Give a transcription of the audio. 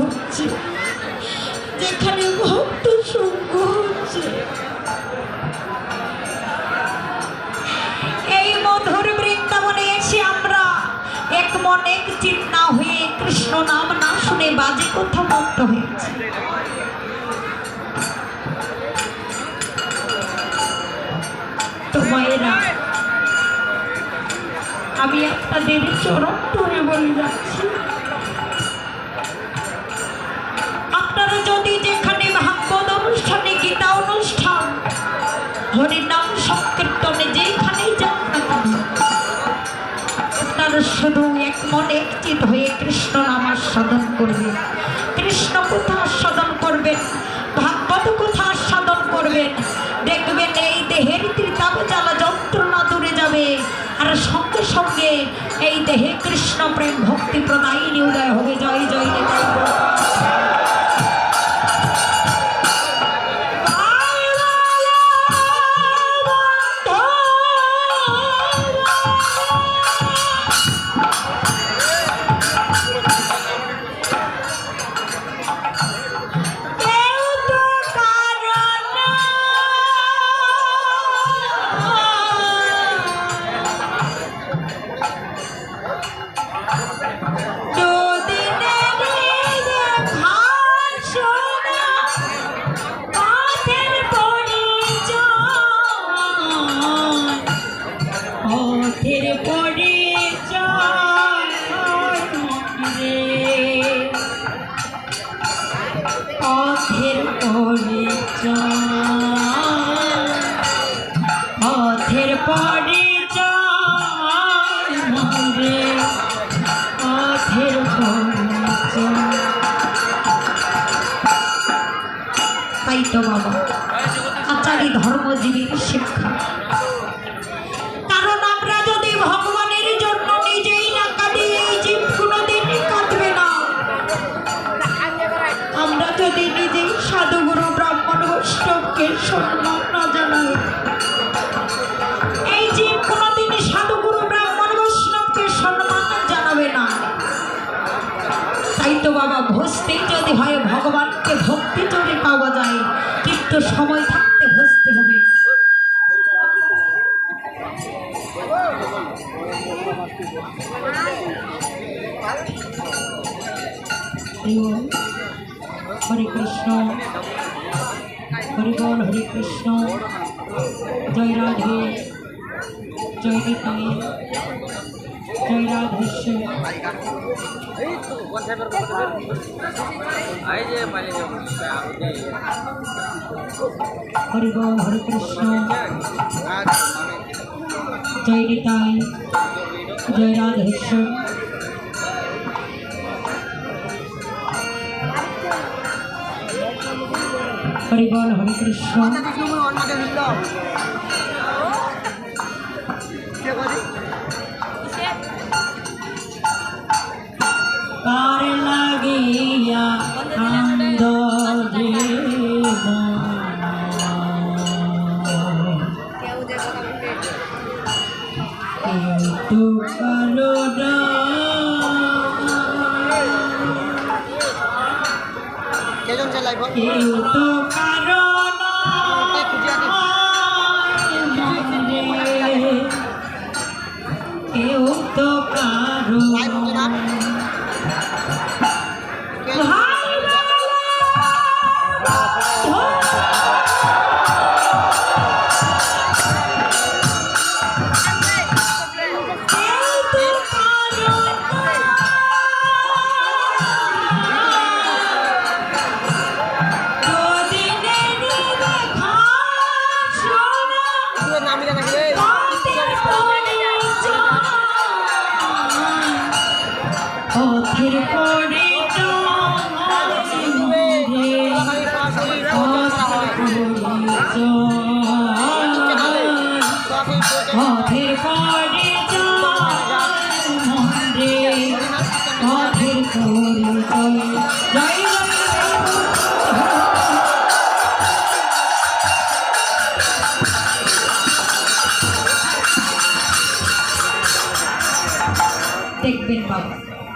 হচ্ছে, যেখানে ভক্ত সঙ্গ হচ্ছে, এই মধুর বৃন্দাবনে এসে আমরা এক মন এক চিত না হয়ে কৃষ্ণ নাম না শুনে বাজে কথা মত হয়েছে। তো মায়েরা, আমি আপনাদের চরণ ধরে বলে যাচ্ছি, আপনারা যদি যেখানে ভাগবত অনুষ্ঠানে, গীতা অনুষ্ঠান, হরিনাম সংকীর্তনে যেখানেই যান না কেন, আপনারা শুধু এক মনে একচিত হয়ে কৃষ্ণ নাম আস্বাদন করবেন, কৃষ্ণ কথা আস্বাদন করবেন, ভাগবত কথা আস্বাদন করবেন। দেখবেন এই দেহের ত্রিতাপ জ্বালা যন্ত্রণা দূরে যাবে, আর সঙ্গে সঙ্গে এই দেহে কৃষ্ণ প্রেম ভক্তি প্রদায়িনী উদয় হবে। জয় জয় নিতাই। পথের পরিচয় মরে, পথের পরিচয়। তাই তো বাবা আচারী ধর্মজীবীর শিক্ষা। কারণ আমরা যদি ভগবানের জন্য নিজেই না কাঁদি, এই জীব কোনোদিন কাঁদবে না। আমরা যদি নিজেই সাধুগুরু ব্রাহ্মণ বৈষ্ণবকে সম্মান না জানাই, এই জীব কোনোদিন সাধুগুরু ব্রাহ্মণ বৈষ্ণবকে সম্মান জানাবে না। তাই তো বাবা ভজতেই যদি হয় ভগবানকে, ভক্তি যদি পাওয়া যায়, কিন্তু সময় থাকতে ভজতে হবে। হরে কৃষ্ণ, হরি বল, হরে কৃষ্ণ। জয় রাধে, জয় নিতাই, জয় রাধেশ্বর। হরি বল, হরে কৃষ্ণ। জয় নিতাই, জয় রাধেশ্বর। হরি বল, হরে কৃষ্ণ। কার লাগিয়া কান্দ রে তো কারো কেউ তো কারো কেউ তো কারো পথের পরিচয়।